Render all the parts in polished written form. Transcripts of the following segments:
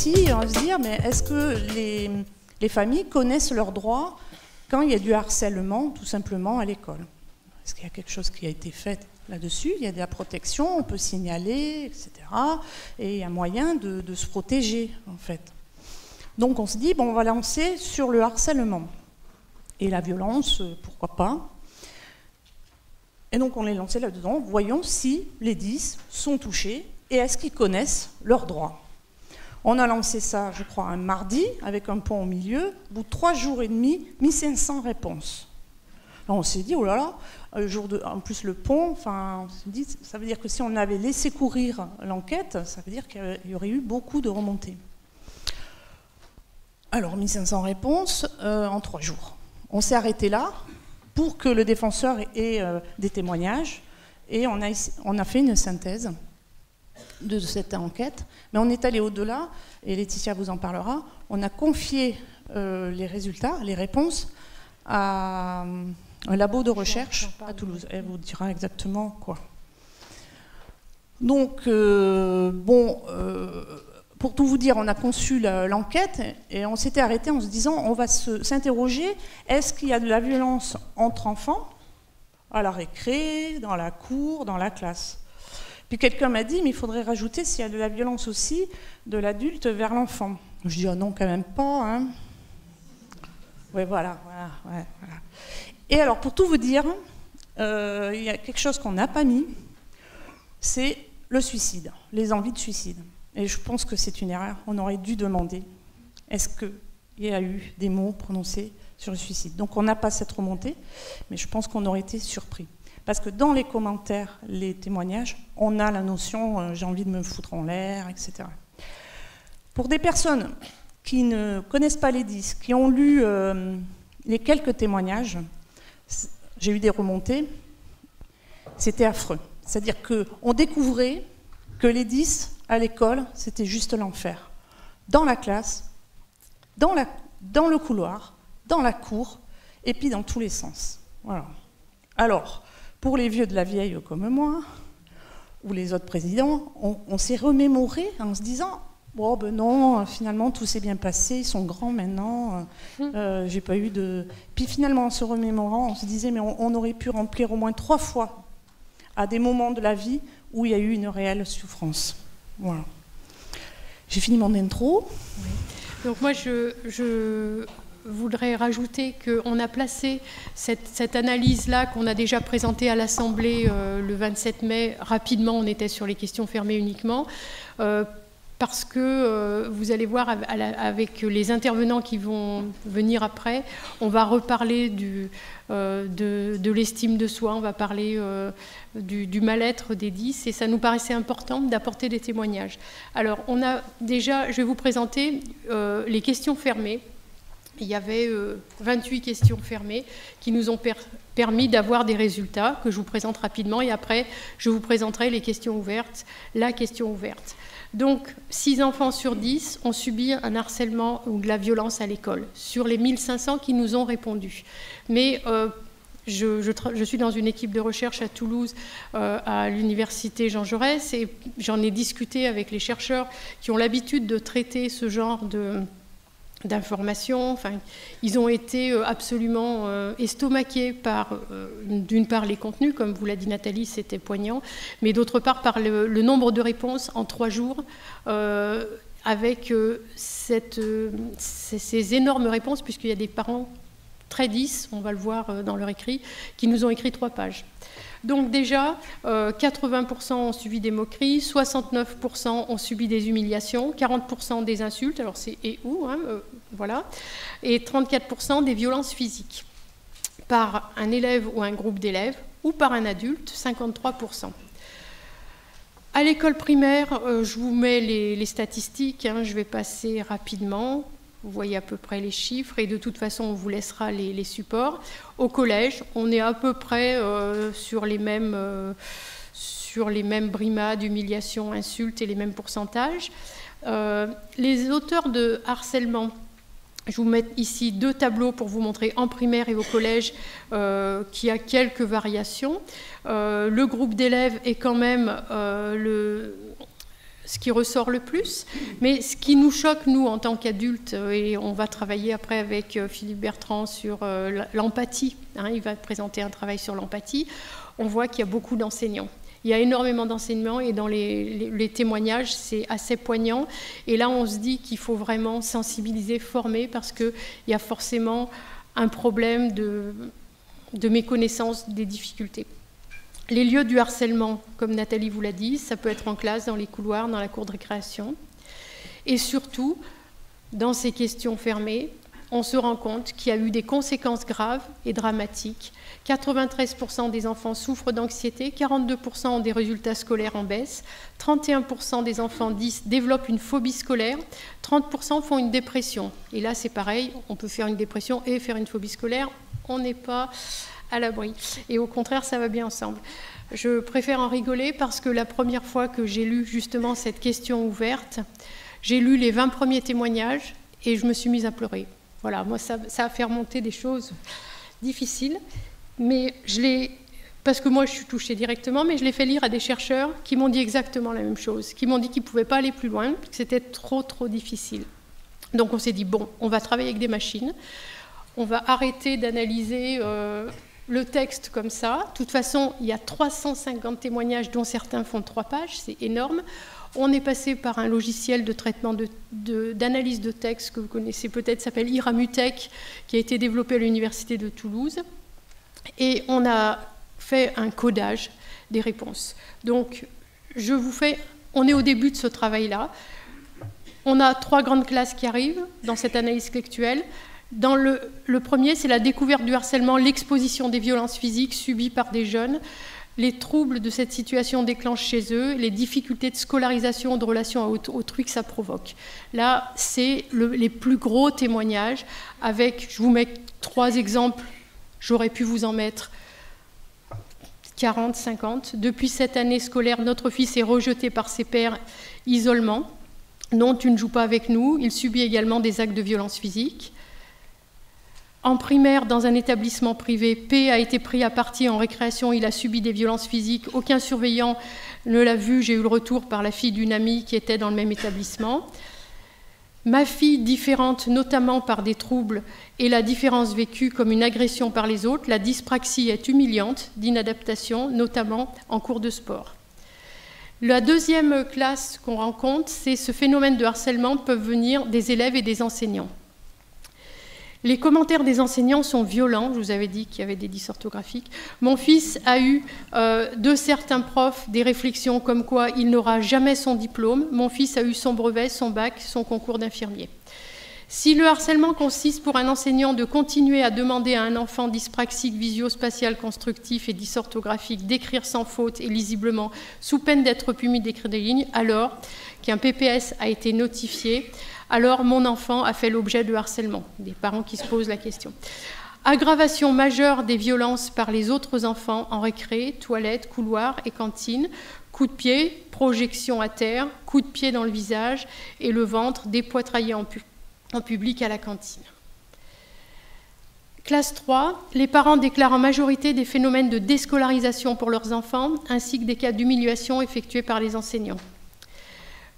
aussi se dire, mais est-ce que les familles connaissent leurs droits quand il y a du harcèlement, tout simplement, à l'école? Est-ce qu'il y a quelque chose qui a été fait là-dessus? Il y a de la protection, on peut signaler, etc. Et il y a moyen de se protéger, en fait. Donc on se dit, bon, on va lancer sur le harcèlement. Et la violence, pourquoi pas? Et donc on les lancé là-dedans. Voyons si les 10 sont touchés et est-ce qu'ils connaissent leurs droits. On a lancé ça, je crois, un mardi, avec un pont au milieu. Au bout de 3 jours et demi, 1500 réponses. Alors on s'est dit, oh là là, en plus le pont, enfin, on s'est dit, ça veut dire que si on avait laissé courir l'enquête, ça veut dire qu'il y aurait eu beaucoup de remontées. Alors 1500 réponses en 3 jours. On s'est arrêté là pour que le défenseur ait des témoignages et on a fait une synthèse de cette enquête, mais on est allé au-delà, et Laetitia vous en parlera. On a confié les résultats, les réponses à un labo de recherche à Toulouse. Elle vous dira exactement quoi. Donc, pour tout vous dire, on a conçu l'enquête et on s'était arrêté en se disant, on va s'interroger, est-ce qu'il y a de la violence entre enfants, à la récré, dans la cour, dans la classe? Puis quelqu'un m'a dit, mais il faudrait rajouter s'il y a de la violence aussi de l'adulte vers l'enfant. Je dis, oh non, quand même pas. Hein. Ouais, voilà. Et alors, pour tout vous dire, il y a quelque chose qu'on n'a pas mis, c'est le suicide, les envies de suicide. Et je pense que c'est une erreur. On aurait dû demander, est-ce qu'il y a eu des mots prononcés sur le suicide? Donc on n'a pas cette remontée, mais je pense qu'on aurait été surpris. Parce que dans les commentaires, les témoignages, on a la notion j'ai envie de me foutre en l'air, etc. Pour des personnes qui ne connaissent pas les 10, qui ont lu les quelques témoignages, j'ai eu des remontées, c'était affreux. C'est-à-dire qu'on découvrait que les 10, à l'école, c'était juste l'enfer. Dans la classe, dans le couloir, dans la cour, et puis dans tous les sens. Voilà. Alors, pour les vieux de la vieille comme moi, ou les autres présidents, on s'est remémoré en se disant oh, ben non, finalement tout s'est bien passé, ils sont grands maintenant, j'ai pas eu de... Puis finalement, en se remémorant, on se disait mais on aurait pu remplir au moins 3 fois à des moments de la vie où il y a eu une réelle souffrance. Voilà. J'ai fini mon intro. Oui. Donc moi, je voudrais rajouter qu'on a placé cette analyse-là qu'on a déjà présentée à l'Assemblée le 27 mai. Rapidement, on était sur les questions fermées uniquement. Parce que vous allez voir avec les intervenants qui vont venir après, on va reparler de l'estime de soi, on va parler du mal-être des 10, et ça nous paraissait important d'apporter des témoignages. Alors, on a déjà, je vais vous présenter les questions fermées. Il y avait 28 questions fermées qui nous ont permis d'avoir des résultats que je vous présente rapidement, et après, je vous présenterai les questions ouvertes, la question ouverte. Donc, 6 enfants sur 10 ont subi un harcèlement ou de la violence à l'école, sur les 1500 qui nous ont répondu. Mais je suis dans une équipe de recherche à Toulouse, à l'université Jean Jaurès, et j'en ai discuté avec les chercheurs qui ont l'habitude de traiter ce genre d'informations. Enfin, ils ont été absolument estomaqués par, d'une part, les contenus, comme vous l'a dit Nathalie, c'était poignant, mais d'autre part par le nombre de réponses en 3 jours, avec ces énormes réponses, puisqu'il y a des parents très 10, on va le voir dans leur écrit, qui nous ont écrit 3 pages. Donc déjà, 80% ont subi des moqueries, 69% ont subi des humiliations, 40% des insultes, alors c'est et où, hein, voilà, et 34% des violences physiques, par un élève ou un groupe d'élèves, ou par un adulte, 53%. À l'école primaire, je vous mets les statistiques, hein, je vais passer rapidement. Vous voyez à peu près les chiffres et de toute façon, on vous laissera les supports. Au collège, on est à peu près sur les mêmes brimades, humiliations, insultes et les mêmes pourcentages. Les auteurs de harcèlement, je vous mets ici 2 tableaux pour vous montrer en primaire et au collège qu'il y a quelques variations. Le groupe d'élèves est quand même ce qui ressort le plus. Mais ce qui nous choque, nous, en tant qu'adultes, et on va travailler après avec Philippe Bertrand sur l'empathie, hein, il va présenter un travail sur l'empathie, on voit qu'il y a beaucoup d'enseignants. Il y a énormément d'enseignements et dans les témoignages, c'est assez poignant. Et là, on se dit qu'il faut vraiment sensibiliser, former, parce qu'il y a forcément un problème de méconnaissance des difficultés. Les lieux du harcèlement, comme Nathalie vous l'a dit, ça peut être en classe, dans les couloirs, dans la cour de récréation. Et surtout, dans ces questions fermées, on se rend compte qu'il y a eu des conséquences graves et dramatiques. 93% des enfants souffrent d'anxiété, 42% ont des résultats scolaires en baisse, 31% des enfants 10 développent une phobie scolaire, 30% font une dépression. Et là, c'est pareil, on peut faire une dépression et faire une phobie scolaire, on n'est pas à l'abri. Et au contraire, ça va bien ensemble. Je préfère en rigoler parce que la première fois que j'ai lu justement cette question ouverte, j'ai lu les 20 premiers témoignages et je me suis mise à pleurer. Voilà, moi, ça a fait remonter des choses difficiles, mais parce que moi, je suis touchée directement, mais je l'ai fait lire à des chercheurs qui m'ont dit exactement la même chose, qui m'ont dit qu'ils ne pouvaient pas aller plus loin, que c'était trop, trop difficile. Donc, on s'est dit, bon, on va travailler avec des machines, on va arrêter d'analyser le texte comme ça. De toute façon, il y a 350 témoignages, dont certains font 3 pages, c'est énorme. On est passé par un logiciel de traitement d'analyse de texte que vous connaissez peut-être, s'appelle Iramutech, qui a été développé à l'Université de Toulouse. Et on a fait un codage des réponses. Donc, on est au début de ce travail-là. On a 3 grandes classes qui arrivent dans cette analyse textuelle. Dans le premier, c'est la découverte du harcèlement, l'exposition des violences physiques subies par des jeunes, les troubles de cette situation déclenchent chez eux, les difficultés de scolarisation, de relation à autrui que ça provoque. Là, c'est les plus gros témoignages avec, je vous mets 3 exemples, j'aurais pu vous en mettre 40, 50. Depuis cette année scolaire, notre fils est rejeté par ses pairs, isolement. Non, tu ne joues pas avec nous. Il subit également des actes de violence physique. En primaire, dans un établissement privé, P a été pris à partie en récréation, il a subi des violences physiques, aucun surveillant ne l'a vu, j'ai eu le retour par la fille d'une amie qui était dans le même établissement. Ma fille, différente notamment par des troubles et la différence vécue comme une agression par les autres, la dyspraxie est humiliante, d'inadaptation, notamment en cours de sport. La deuxième classe qu'on rencontre, c'est ce phénomène de harcèlement peut venir des élèves et des enseignants. Les commentaires des enseignants sont violents, je vous avais dit qu'il y avait des dysorthographiques. Mon fils a eu de certains profs des réflexions comme quoi il n'aura jamais son diplôme. Mon fils a eu son brevet, son bac, son concours d'infirmier. Si le harcèlement consiste pour un enseignant de continuer à demander à un enfant dyspraxique, visio-spatial constructif et dysorthographique d'écrire sans faute et lisiblement, sous peine d'être puni d'écrire des lignes, alors qu'un PPS a été notifié, alors mon enfant a fait l'objet de harcèlement. Des parents qui se posent la question. Aggravation majeure des violences par les autres enfants en récré, toilettes, couloirs et cantine. Coup de pied, projection à terre, coup de pied dans le visage et le ventre dépoitraillé en public à la cantine. Classe 3, les parents déclarent en majorité des phénomènes de déscolarisation pour leurs enfants ainsi que des cas d'humiliation effectués par les enseignants.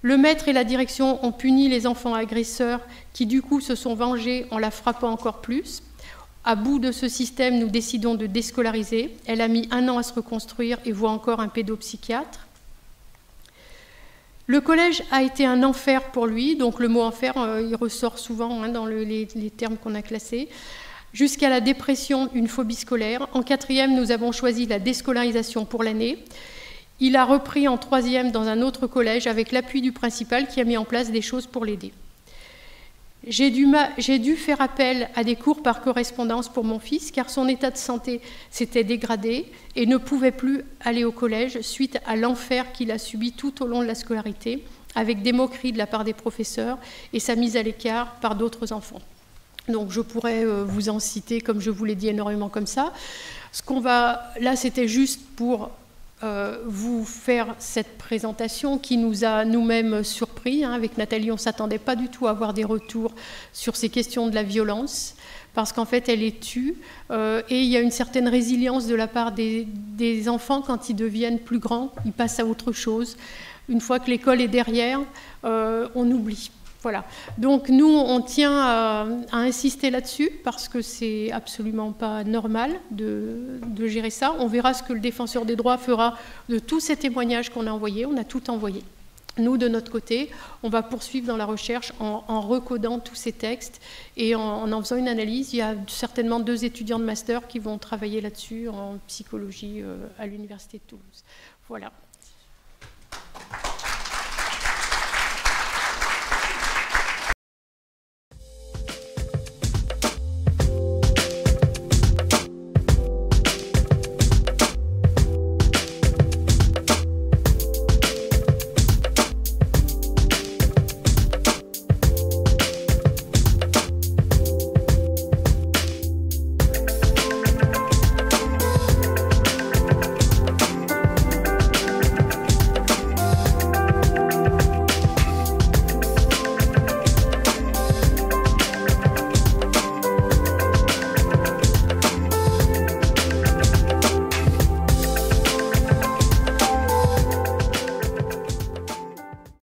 Le maître et la direction ont puni les enfants agresseurs qui, du coup, se sont vengés en la frappant encore plus. À bout de ce système, nous décidons de déscolariser. Elle a mis 1 an à se reconstruire et voit encore un pédopsychiatre. Le collège a été un enfer pour lui, donc le mot enfer, il ressort souvent dans les termes qu'on a classés. Jusqu'à la dépression, une phobie scolaire. En 4e, nous avons choisi la déscolarisation pour l'année. Il a repris en 3e dans un autre collège avec l'appui du principal qui a mis en place des choses pour l'aider. J'ai dû faire appel à des cours par correspondance pour mon fils car son état de santé s'était dégradé et ne pouvait plus aller au collège suite à l'enfer qu'il a subi tout au long de la scolarité avec des moqueries de la part des professeurs et sa mise à l'écart par d'autres enfants. Donc je pourrais vous en citer, comme je vous l'ai dit, énormément comme ça. Là, c'était juste pour vous faire cette présentation qui nous a nous-mêmes surpris. Avec Nathalie, on ne s'attendait pas du tout à avoir des retours sur ces questions de la violence, parce qu'en fait, elle les tue. Et il y a une certaine résilience de la part des enfants quand ils deviennent plus grands, ils passent à autre chose. une fois que l'école est derrière, on oublie. Voilà. Donc nous, on tient à insister là-dessus parce que c'est absolument pas normal de gérer ça. On verra ce que le défenseur des droits fera de tous ces témoignages qu'on a envoyés. On a tout envoyé. Nous, de notre côté, on va poursuivre dans la recherche en recodant tous ces textes et en faisant une analyse. Il y a certainement 2 étudiants de master qui vont travailler là-dessus en psychologie à l'Université de Toulouse. Voilà.